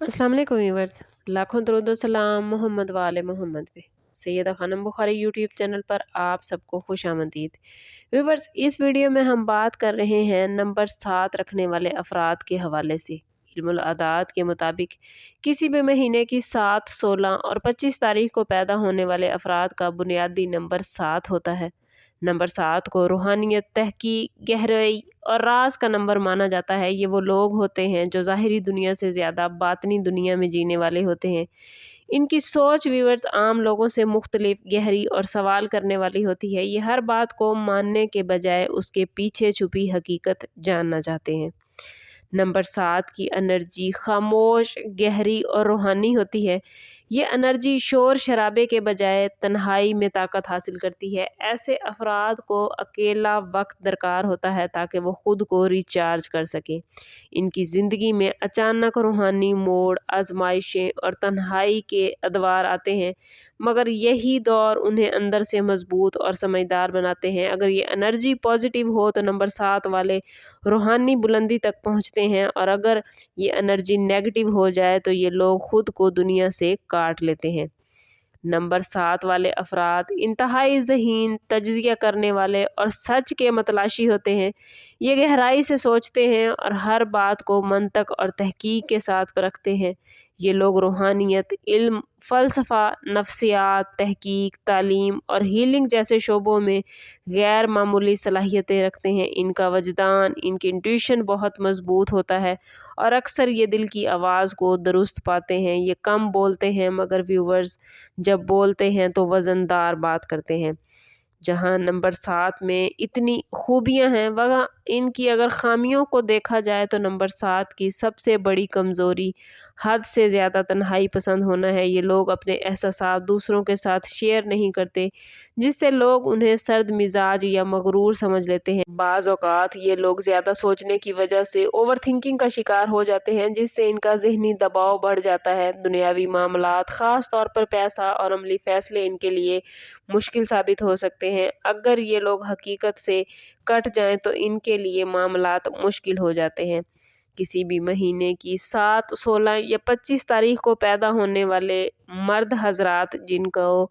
अस्सलाम वालेकुम व्यूअर्स। लाखों दरूद व सलाम मोहम्मद वाले मोहम्मद पे। सैयदा खानम बुखारी यूट्यूब चैनल पर आप सबको खुश आमदीद। व्यूअर्स, इस वीडियो में हम बात कर रहे हैं नंबर 7 रखने वाले अफराद के हवाले से। इल्मुल अदाद के मुताबिक किसी भी महीने की 7, 16 और 25 तारीख को पैदा होने वाले अफराद का बुनियादी नंबर 7 होता है। नंबर 7 को रूहानियत, तहकीक, गहराई और राज का नंबर माना जाता है। ये वो लोग होते हैं जो ज़ाहिरी दुनिया से ज़्यादा बातनी दुनिया में जीने वाले होते हैं। इनकी सोच व्यूअर्स आम लोगों से मुख्तलिफ, गहरी और सवाल करने वाली होती है। ये हर बात को मानने के बजाय उसके पीछे छुपी हकीकत जानना चाहते हैं। नंबर 7 की एनर्जी खामोश, गहरी और रूहानी होती है। ये एनर्जी शोर शराबे के बजाय तन्हाई में ताकत हासिल करती है। ऐसे अफराद को अकेला वक्त दरकार होता है ताकि वो खुद को रिचार्ज कर सकें। इनकी ज़िंदगी में अचानक रूहानी मोड़, आजमाइशें और तन्हाई के अदवार आते हैं, मगर यही दौर उन्हें अंदर से मजबूत और समझदार बनाते हैं। अगर ये एनर्जी पॉजिटिव हो तो नंबर 7 वाले रूहानी बुलंदी तक पहुंचते हैं, और अगर ये एनर्जी नेगेटिव हो जाए तो ये लोग खुद को दुनिया से काट लेते हैं। नंबर 7 वाले अफराद इंतहाई ज़हीन, तज्ज़िया करने वाले और सच के मतलाशी होते हैं। ये गहराई से सोचते हैं और हर बात को मंतक और तहकीक के साथ परखते हैं। ये लोग रूहानियत, इल्म, फ़लसफ़ा, नफ्सियात, तहकीक, तालीम और हीलिंग जैसे शोबों में गैर मामूली सलाहियतें रखते हैं। इनका वजदान, इनकी इंट्यूशन बहुत मज़बूत होता है और अक्सर ये दिल की आवाज़ को दुरुस्त पाते हैं। ये कम बोलते हैं, मगर व्यूवर्स जब बोलते हैं तो वज़नदार बात करते हैं। जहाँ नंबर 7 में इतनी खूबियाँ हैं, वहाँ इनकी अगर ख़ामियों को देखा जाए तो नंबर 7 की सबसे बड़ी कमज़ोरी हद से ज़्यादा तन्हाई पसंद होना है। ये लोग अपने एहसासात दूसरों के साथ शेयर नहीं करते, जिससे लोग उन्हें सर्द मिजाज या मगरूर समझ लेते हैं। बाज़ औक़ात ये लोग ज़्यादा सोचने की वजह से ओवर थिंकिंग का शिकार हो जाते हैं, जिससे इनका ज़हनी दबाव बढ़ जाता है। दुनियावी मामलात, ख़ास तौर पर पैसा और अमली फ़ैसले इनके लिए मुश्किल साबित हो सकते हैं। अगर ये लोग हकीकत से कट जाएं तो इनके लिए मामलात मुश्किल हो जाते हैं। किसी भी महीने की 7, 16 या 25 तारीख को पैदा होने वाले मर्द हजरात जिनको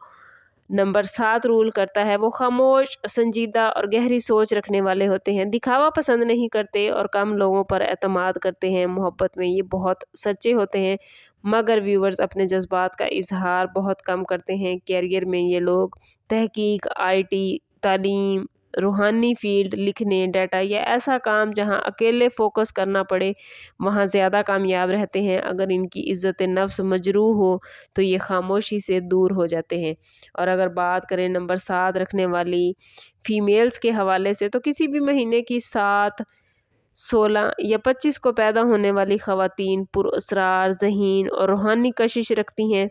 नंबर 7 रूल करता है, वो खामोश, संजीदा और गहरी सोच रखने वाले होते हैं। दिखावा पसंद नहीं करते और कम लोगों पर एतमाद करते हैं। मोहब्बत में ये बहुत सच्चे होते हैं, मगर व्यूवर्स अपने जज्बात का इजहार बहुत कम करते हैं। कैरियर में ये लोग तहकीक, आईटी, तालीम, रूहानी फील्ड, लिखने, डाटा या ऐसा काम जहां अकेले फोकस करना पड़े, वहां ज़्यादा कामयाब रहते हैं। अगर इनकी इज़्ज़त नफ्स मजरूह हो तो ये खामोशी से दूर हो जाते हैं। और अगर बात करें नंबर 7 रखने वाली फीमेल्स के हवाले से, तो किसी भी महीने की 7, 16 या 25 को पैदा होने वाली ख़वातीन पुरअसरार, ज़हीन और रूहानी कशिश रखती हैं।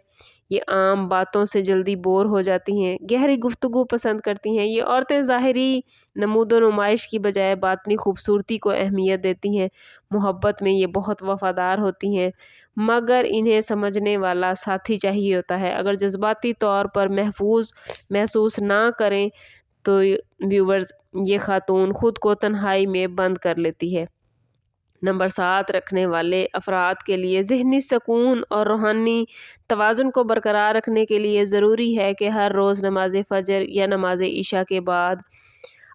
ये आम बातों से जल्दी बोर हो जाती हैं, गहरी गुफ्तगू पसंद करती हैं। ये औरतें ज़ाहिरी नमूदो नुमाइश की बजाय बातनी खूबसूरती को अहमियत देती हैं। मोहब्बत में ये बहुत वफ़ादार होती हैं, मगर इन्हें समझने वाला साथी चाहिए होता है। अगर जज्बाती तौर पर महफूज महसूस ना करें तो व्यूवर्स ये खातून खुद को तन्हाई में बंद कर लेती है। नंबर 7 रखने वाले अफराद के लिए ज़हनी सुकून और रूहानी तवाज़ुन को बरकरार रखने के लिए ज़रूरी है कि हर रोज़ नमाज फ़जर या नमाज इशा के बाद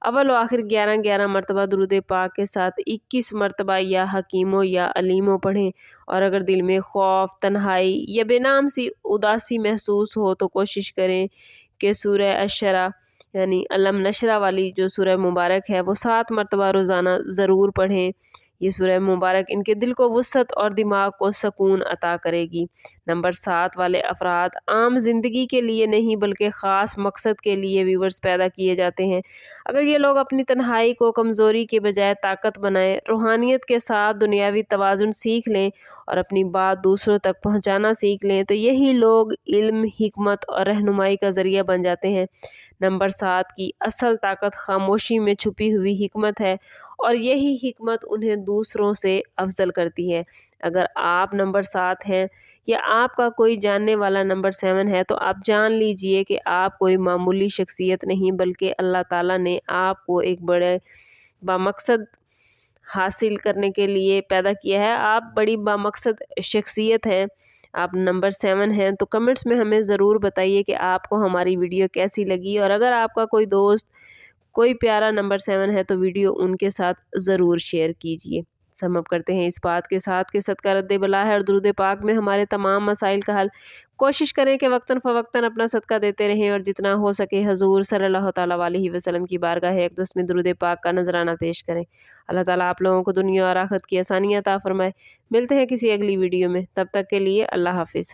अव्वल व आखिर 11-11 मरतबा दुरूद पाक के साथ 21 मरतबा या हकीमों या अलीमों पढ़ें। और अगर दिल में खौफ, तन्हाई या बेनाम सी उदासी महसूस हो तो कोशिश करें कि सूरह अशरा यानी अलम नशरा वाली जो सूरह मुबारक है वो 7 मरतबा रोज़ाना ज़रूर पढ़ें। ये सूरह मुबारक इनके दिल को वुसअत और दिमाग को सुकून अता करेगी। नंबर 7 वाले अफराद आम ज़िंदगी के लिए नहीं बल्कि ख़ास मकसद के लिए व्यूवर्स पैदा किए जाते हैं। अगर ये लोग अपनी तन्हाई को कमज़ोरी के बजाय ताकत बनाएं, रूहानियत के साथ दुनियावी तवाज़ुन सीख लें और अपनी बात दूसरों तक पहुंचाना सीख लें, तो यही लोग इल्म, हिकमत और रहनुमाई का ज़रिया बन जाते हैं। नंबर 7 की असल ताकत खामोशी में छुपी हुई हिकमत है, और यही हिकमत उन्हें दूसरों से अफजल करती है। अगर आप नंबर 7 हैं या आपका कोई जानने वाला नंबर 7 है, तो आप जान लीजिए कि आप कोई मामूली शख्सियत नहीं, बल्कि अल्लाह ताला ने आपको एक बड़े बामकसद حاصل کرنے کے لیے پیدا کیا ہے۔ آپ بڑی بامقصد شخصیت ہیں، آپ نمبر 7 ہیں، تو کمنٹس میں ہمیں ضرور بتائیے کہ آپ کو ہماری ویڈیو کیسی لگی، اور اگر آپ کا کوئی دوست کوئی پیارا نمبر 7 ہے تو ویڈیو ان کے ساتھ ضرور شیئر کیجیے۔ سم اپ کرتے ہیں اس بات کے ساتھ کہ صدقہ رد بلا ہے اور درود پاک میں ہمارے تمام مسائل کا حل۔ کوشش کریں کہ وقتاً فوقتاً اپنا صدقہ دیتے رہیں اور جتنا ہو سکے حضور صلی اللہ تعالیٰ علیہ وسلم کی بارگاہ اقدس میں درود پاک کا نذرانہ پیش کریں۔ اللہ تعالیٰ آپ لوگوں کو دنیا اور آخرت کی آسانیاں عطا فرمائے۔ ملتے ہیں کسی اگلی ویڈیو میں، تب تک کے لیے اللہ حافظ۔